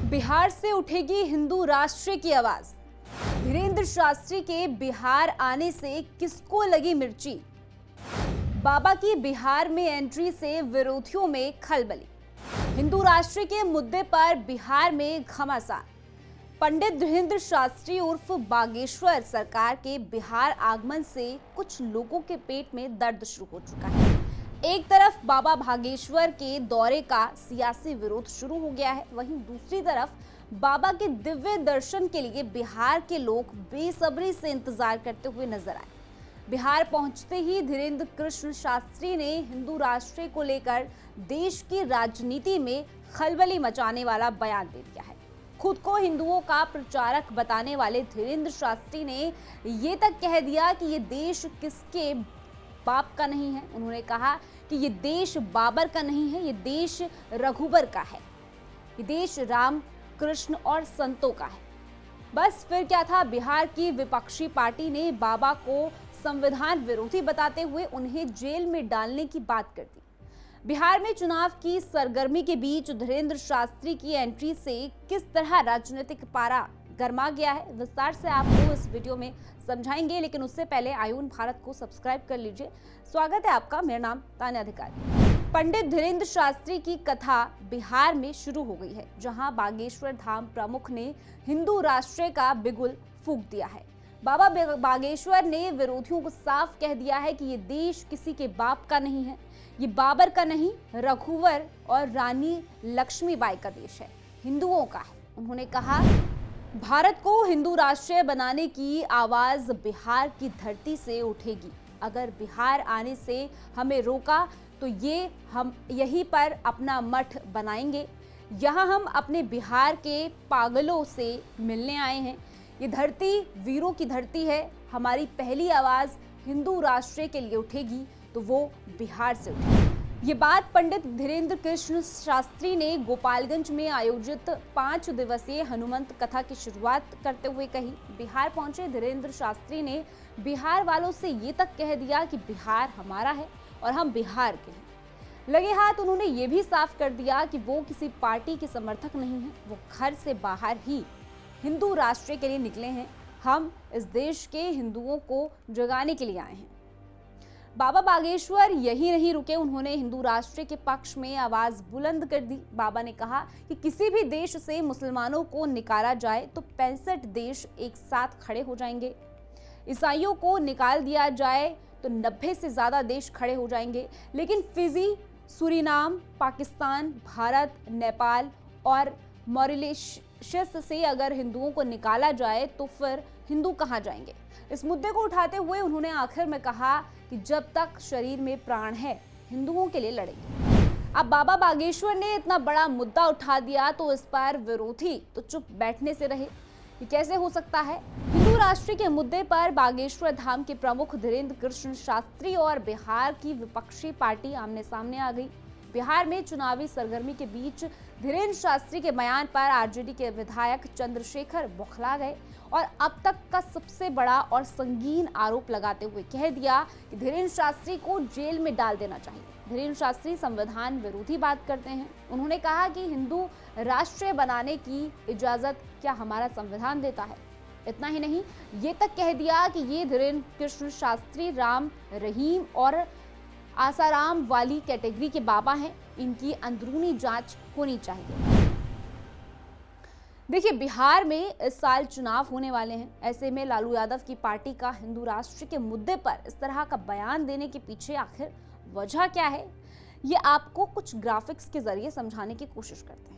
बिहार से उठेगी हिंदू राष्ट्र की आवाज। धीरेन्द्र शास्त्री के बिहार आने से किसको लगी मिर्ची। बाबा की बिहार में एंट्री से विरोधियों में खलबली। हिंदू राष्ट्र के मुद्दे पर बिहार में घमासान। पंडित धीरेन्द्र शास्त्री उर्फ बागेश्वर सरकार के बिहार आगमन से कुछ लोगों के पेट में दर्द शुरू हो चुका है। एक तरफ बाबा बागेश्वर के दौरे का सियासी विरोध शुरू हो गया है, वहीं दूसरी तरफ बाबा के दिव्य दर्शन के लिए बिहार के लोग बेसब्री से इंतजार करते हुए नजर आए। बिहार पहुंचते ही धीरेन्द्र कृष्ण शास्त्री ने हिंदू राष्ट्र को लेकर देश की राजनीति में खलबली मचाने वाला बयान दे दिया है। खुद को हिंदुओं का प्रचारक बताने वाले धीरेन्द्र शास्त्री ने ये तक कह दिया कि ये देश किसके बाप का नहीं है। उन्होंने कहा कि ये देश बाबर का नहीं है, ये देश रघुबर का है, ये देश राम कृष्ण और संतों का है। बस फिर क्या था, बिहार की विपक्षी पार्टी ने बाबा को संविधान विरोधी बताते हुए उन्हें जेल में डालने की बात कर दी। बिहार में चुनाव की सरगर्मी के बीच धीरेन्द्र शास्त्री की एंट्री से किस तरह राजनीतिक पारा गर्मा गया है, विस्तार से आपको इस वीडियो में समझाएंगे। लेकिन उससे पहले आयुन भारत को सब्सक्राइब कर लीजिए। स्वागत है आपका, मेरा नाम तान्या अधिकारी। पंडित धीरेन्द्र शास्त्री की कथा बिहार में शुरू हो गई है, जहां बागेश्वर धाम प्रमुख ने हिंदू राष्ट्र का बिगुल फूंक दिया है। बाबा बागेश्वर ने विरोधियों को साफ कह दिया है कि ये देश किसी के बाप का नहीं है, ये बाबर का नहीं, रघुवर और रानी लक्ष्मीबाई का देश है, हिंदुओं का है। उन्होंने कहा, भारत को हिंदू राष्ट्र बनाने की आवाज बिहार की धरती से उठेगी। अगर बिहार आने से हमें रोका तो हम यहीं पर अपना मठ बनाएंगे। यहाँ हम अपने बिहार के पागलों से मिलने आए हैं। ये धरती वीरों की धरती है। हमारी पहली आवाज हिंदू राष्ट्र के लिए उठेगी तो वो बिहार से उठेगी। ये बात पंडित धीरेन्द्र कृष्ण शास्त्री ने गोपालगंज में आयोजित 5 दिवसीय हनुमंत कथा की शुरुआत करते हुए कही। बिहार पहुंचे धीरेन्द्र शास्त्री ने बिहार वालों से ये तक कह दिया कि बिहार हमारा है और हम बिहार के हैं। लगे हाथ उन्होंने ये भी साफ कर दिया कि वो किसी पार्टी के समर्थक नहीं है, वो घर से बाहर ही हिंदू राष्ट्र के लिए निकले हैं। हम इस देश के हिंदुओं को जगाने के लिए आए हैं। बाबा बागेश्वर यही नहीं रुके, उन्होंने हिंदू राष्ट्र के पक्ष में आवाज बुलंद कर दी। बाबा ने कहा कि किसी भी देश से मुसलमानों को निकाला जाए तो 65 देश एक साथ खड़े हो जाएंगे। ईसाइयों को निकाल दिया जाए तो 90 से ज्यादा देश खड़े हो जाएंगे। लेकिन फिजी, सूरीनाम, पाकिस्तान, भारत, नेपाल और मॉरिशस से अगर हिंदुओं को निकाला जाए तो फिर हिंदू कहाँ जाएंगे। इस मुद्दे को उठाते हुए उन्होंने आखिर में कहा कि जब तक शरीर में प्राण है हिंदुओं के लिए लड़ेंगे। अब बाबा बागेश्वर ने इतना बड़ा मुद्दा उठा दिया तो इस पर विरोधी तो चुप बैठने से रहे। ये कैसे हो सकता है? हिंदू राष्ट्र के मुद्दे पर बागेश्वर धाम के प्रमुख धीरेन्द्र कृष्ण शास्त्री और बिहार की विपक्षी पार्टी आमने सामने आ गई। बिहार में चुनावी सरगर्मी के बीच धीरेन्द्र शास्त्री के बयान पर आरजेडी के विधायक चंद्रशेखर बौखला गए और अब तक का सबसे बड़ा और संगीन आरोप लगाते हुए कह दिया कि धीरेन्द्र शास्त्री को जेल में डाल देना चाहिए। धीरेन्द्र शास्त्री संविधान विरोधी बात करते हैं। उन्होंने कहा कि हिंदू राष्ट्र बनाने की इजाजत क्या हमारा संविधान देता है। इतना ही नहीं, ये तक कह दिया कि ये धीरेन्द्र कृष्ण शास्त्री राम, रहीम और आसाराम वाली कैटेगरी के बाबा हैं, इनकी अंदरूनी जांच होनी चाहिए। देखिए, बिहार में इस साल चुनाव होने वाले हैं। ऐसे में लालू यादव की पार्टी का हिंदू राष्ट्र के मुद्दे पर इस तरह का बयान देने के पीछे आखिर वजह क्या है, ये आपको कुछ ग्राफिक्स के जरिए समझाने की कोशिश करते हैं।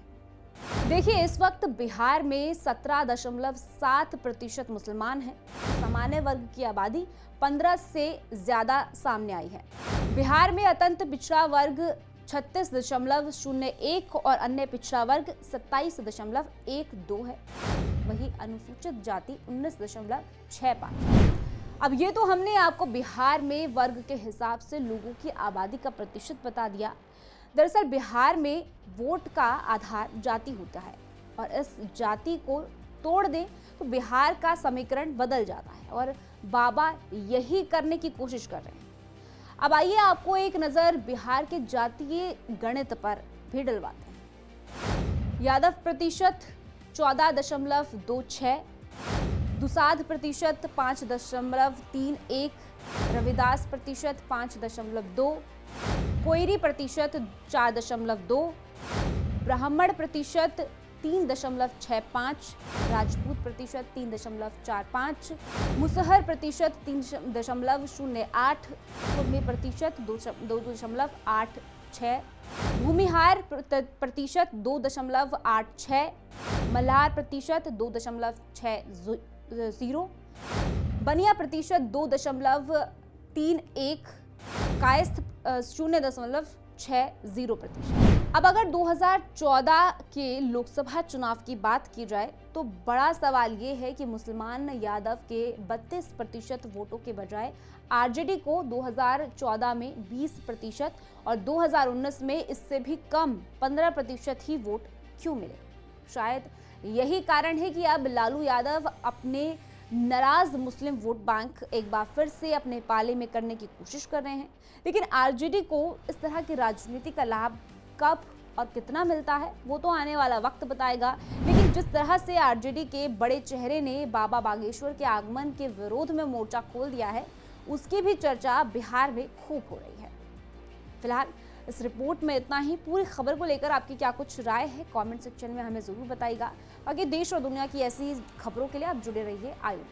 देखिए, इस वक्त बिहार में 17.7% मुसलमान हैं। सामान्य वर्ग की आबादी 15 से ज्यादा सामने आई है। बिहार में अत्यंत पिछड़ा वर्ग 36.01 और अन्य पिछड़ा वर्ग 27.12 है। वही अनुसूचित जाति 19.65। अब ये तो हमने आपको बिहार में वर्ग के हिसाब से लोगों की आबादी का प्रतिशत बता दिया। दरअसल बिहार में वोट का आधार जाति होता है और इस जाति को तोड़ दें तो बिहार का समीकरण बदल जाता है और बाबा यही करने की कोशिश कर रहे हैं। अब आइए आपको एक नजर बिहार के जातीय गणित पर भी डलवाते हैं। यादव प्रतिशत 14.26, दुसाध प्रतिशत 5.31, रविदास प्रतिशत 5.2, कोयरी प्रतिशत 4.2, ब्राह्मण प्रतिशत 3.65, राजपूत प्रतिशत 3.45, मुसहर प्रतिशत 3.08, कुर्मी प्रतिशत 2.86, भूमिहार प्रतिशत 2.86, मल्हार प्रतिशत 2.60, बनिया प्रतिशत 2.31, कायस्थ 0.60 प्रतिशत। अब अगर 2014 के लोकसभा चुनाव की बात की जाए तो बड़ा सवाल ये है कि मुसलमान यादव के 32% वोटों के बजाय आरजेडी को 2014 में 20% और 2019 में इससे भी कम 15% ही वोट क्यों मिले। शायद यही कारण है कि अब लालू यादव अपने नाराज मुस्लिम वोट बैंक एक बार फिर से अपने पाले में करने की कोशिश कर रहे हैं। लेकिन आरजेडी को इस तरह की राजनीति का लाभ कब और कितना मिलता है वो तो आने वाला वक्त बताएगा। लेकिन जिस तरह से आरजेडी के बड़े चेहरे ने बाबा बागेश्वर के आगमन के विरोध में मोर्चा खोल दिया है, उसकी भी चर्चा बिहार में खूब हो रही है। फिलहाल इस रिपोर्ट में इतना ही। पूरी खबर को लेकर आपकी क्या कुछ राय है कमेंट सेक्शन में हमें जरूर बताइएगा। बाकी देश और दुनिया की ऐसी खबरों के लिए आप जुड़े रहिए आयुध।